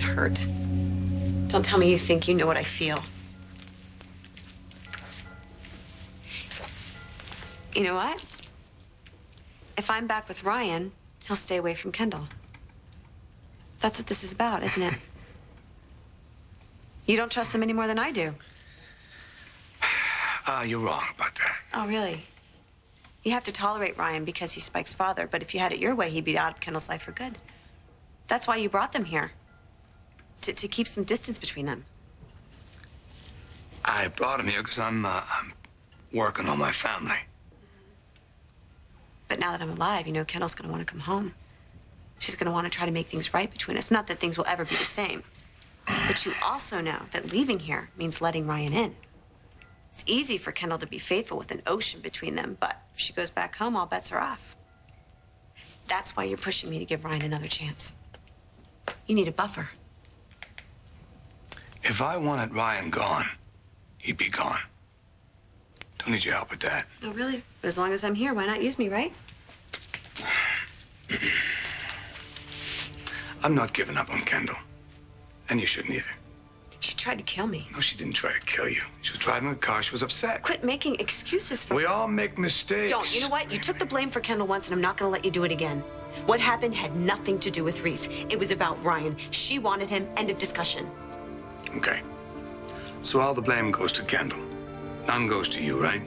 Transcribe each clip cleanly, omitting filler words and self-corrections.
hurt. Don't tell me you think you know what I feel. You know what? If I'm back with Ryan, he'll stay away from Kendall. That's what this is about, isn't it? You don't trust him any more than I do. You're wrong about that. Oh, really? You have to tolerate Ryan because he's Spike's father, but if you had it your way, he'd be out of Kendall's life for good. That's why you brought them here. To keep some distance between them. I brought him here because I'm working on my family. But now that I'm alive, you know, Kendall's going to want to come home. She's going to want to try to make things right between us. Not that things will ever be the same. But you also know that leaving here means letting Ryan in. It's easy for Kendall to be faithful with an ocean between them, but if she goes back home, all bets are off. That's why you're pushing me to give Ryan another chance. You need a buffer. If I wanted Ryan gone, he'd be gone. Don't need your help with that. Oh, really? But as long as I'm here, why not use me, right? I'm not giving up on Kendall. And you shouldn't either. She tried to kill me. No, she didn't try to kill you. She was driving a car. She was upset. Quit making excuses for me. We all make mistakes. Don't. You know what? You took the blame for Kendall once, and I'm not going to let you do it again. What happened had nothing to do with Reese. It was about Ryan. She wanted him. End of discussion. Okay. So all the blame goes to Kendall. None goes to you, right?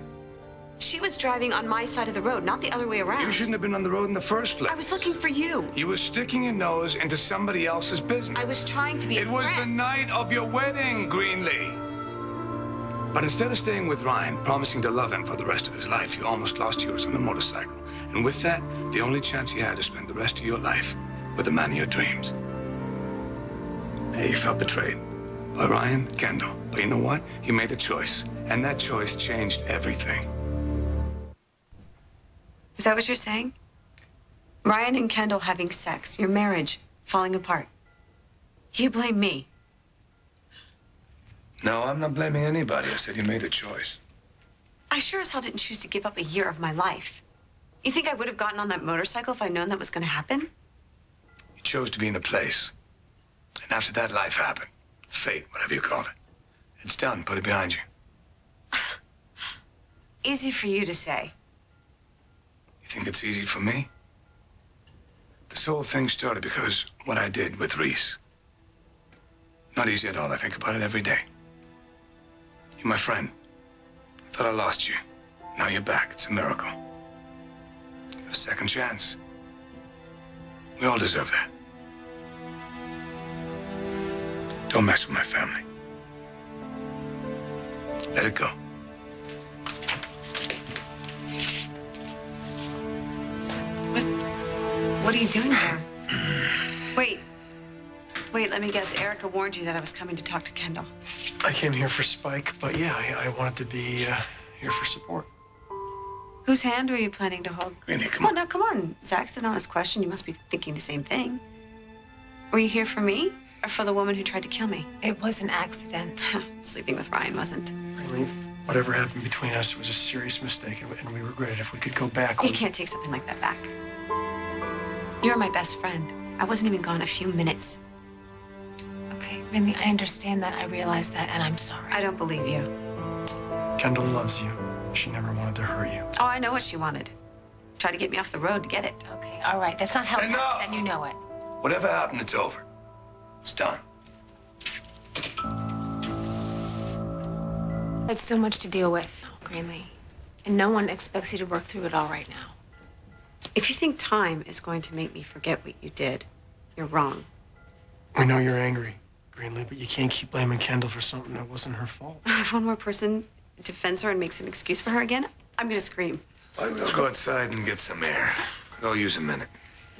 She was driving on my side of the road, not the other way around. You shouldn't have been on the road in the first place. I was looking for you. You were sticking your nose into somebody else's business. I was trying to be a It was the friend. night of your wedding, Greenlee. But instead of staying with Ryan, promising to love him for the rest of his life, you almost lost yours on a motorcycle. And with that, the only chance you had to spend the rest of your life with the man of your dreams. Hey, you felt betrayed. By Ryan, Kendall. But you know what? You made a choice. And that choice changed everything. Is that what you're saying? Ryan and Kendall having sex, your marriage falling apart. You blame me. No, I'm not blaming anybody. I said you made a choice. I sure as hell didn't choose to give up a year of my life. You think I would have gotten on that motorcycle if I'd known that was going to happen? You chose to be in a place. And after that, life happened. Fate, whatever you call it. It's done. Put it behind you. Easy for you to say. You think it's easy for me? This whole thing started because what I did with Reese. Not easy at all. I think about it every day. You're my friend. I thought I lost you. Now you're back. It's a miracle. You got a second chance. We all deserve that. Don't mess with my family. Let it go. What are you doing here? Wait, let me guess. Erica warned you that I was coming to talk to Kendall. I came here for Spike, but yeah, I wanted to be here for support. Whose hand were you planning to hold? Greenlee, come on. Now, come on. Zach's an honest question. You must be thinking the same thing. Were you here for me or for the woman who tried to kill me? It was an accident. Sleeping with Ryan wasn't. Really, whatever happened between us was a serious mistake, and we regret it. If we could go back, You can't take something like that back. You're my best friend. I wasn't even gone a few minutes. Okay, Greenlee, I understand that. I realize that, and I'm sorry. I don't believe you. Kendall loves you. She never wanted to hurt you. Oh, I know what she wanted. Tried to get me off the road to get it. Okay, all right. That's not how it Enough! happened, and you know it. Whatever happened, it's over. It's done. It's so much to deal with, Greenlee. And no one expects you to work through it all right now. If you think time is going to make me forget what you did, you're wrong. We know you're angry, Greenlee, but you can't keep blaming Kendall for something that wasn't her fault. If one more person defends her and makes an excuse for her again, I'm going to scream. Why don't we all go outside and get some air? Could all use a minute.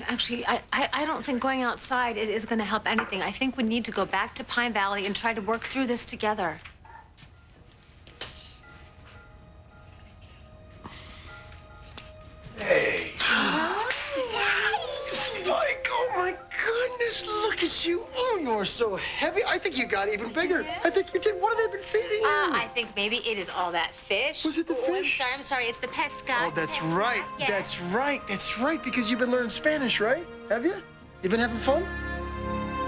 Actually, I don't think going outside is going to help anything. I think we need to go back to Pine Valley and try to work through this together. Hey. Spike, oh my goodness, look at you. Oh, you're so heavy. I think you got even bigger. I think you did. What have they been feeding you? I think maybe it is all that fish. Was it the fish? I'm sorry. It's the pesca. Oh, that's right. Yeah. That's right, because you've been learning Spanish, right? Have you? You been having fun?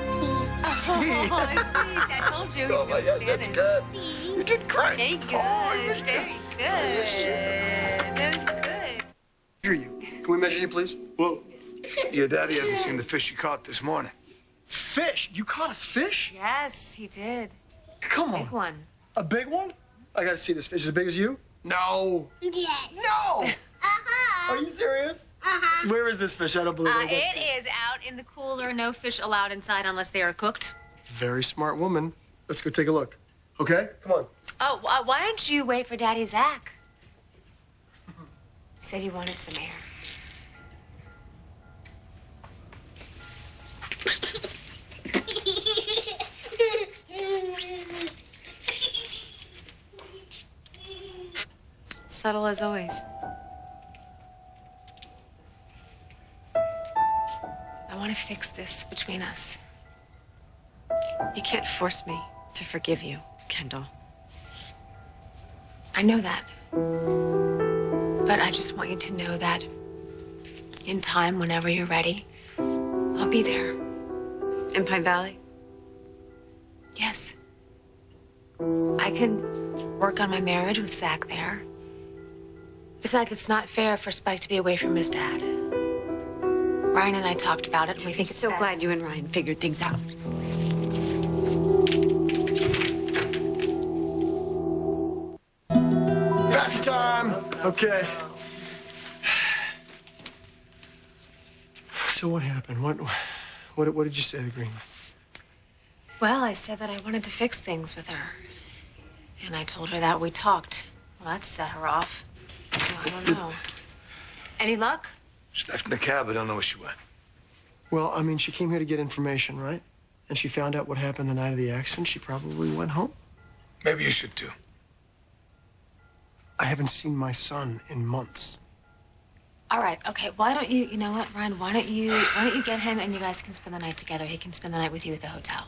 Sí. I told you. Oh my God, that's good. You did great. Very good. Oh, Very good. That was good. measure you. Can we measure you, please? Whoa. Your daddy hasn't seen the fish you caught this morning. Fish? You caught a fish? Yes, he did. Come on. Big one. A big one? I gotta see this fish. As big as you? No. Yes. No! Uh-huh. Are you serious? Uh-huh. Where is this fish? I don't believe it. It is out in the cooler. No fish allowed inside unless they are cooked. Very smart woman. Let's go take a look. Okay? Come on. Oh, why don't you wait for Daddy Zach? He said he wanted some air. Subtle as always. I want to fix this between us. You can't force me to forgive you, Kendall. I know that. But I just want you to know that in time, whenever you're ready, I'll be there. In Pine Valley? Yes. I can work on my marriage with Zach there. Besides, it's not fair for Spike to be away from his dad. Ryan and I talked about it, and we think it's So best. glad you and Ryan figured things out. Bath time. Okay. So what happened? What did you say to Greenlee? Well, I said that I wanted to fix things with her. And I told her that we talked. Well, that set her off. So I don't know. Any luck? She left in the cab. I don't know where she went. Well, I mean, she came here to get information, right? And she found out what happened the night of the accident. She probably went home. Maybe you should too. I haven't seen my son in months. All right, okay. Why don't you know what, Ryan? Why don't you get him and you guys can spend the night together. He can spend the night with you at the hotel.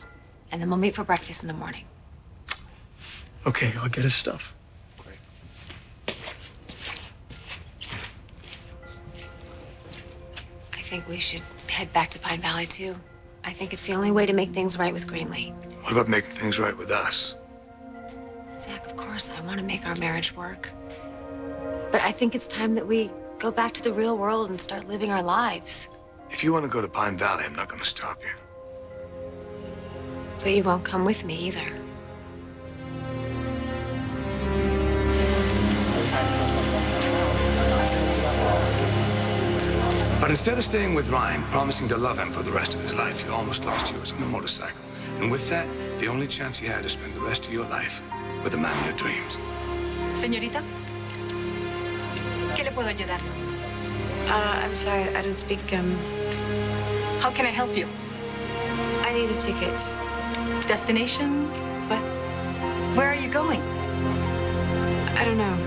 And then we'll meet for breakfast in the morning. Okay, I'll get his stuff. I think we should head back to Pine Valley, too. I think it's the only way to make things right with Greenlee. What about making things right with us? Zach, of course, I want to make our marriage work. But I think it's time that we go back to the real world and start living our lives. If you want to go to Pine Valley, I'm not going to stop you. But you won't come with me either. But instead of staying with Ryan, promising to love him for the rest of his life, you almost lost yours on the motorcycle. And with that, the only chance you had to spend the rest of your life with the man of your dreams. Señorita, ¿qué le puedo ayudar? I'm sorry, I don't speak, How can I help you? I need a ticket. Destination? What? Where are you going? I don't know.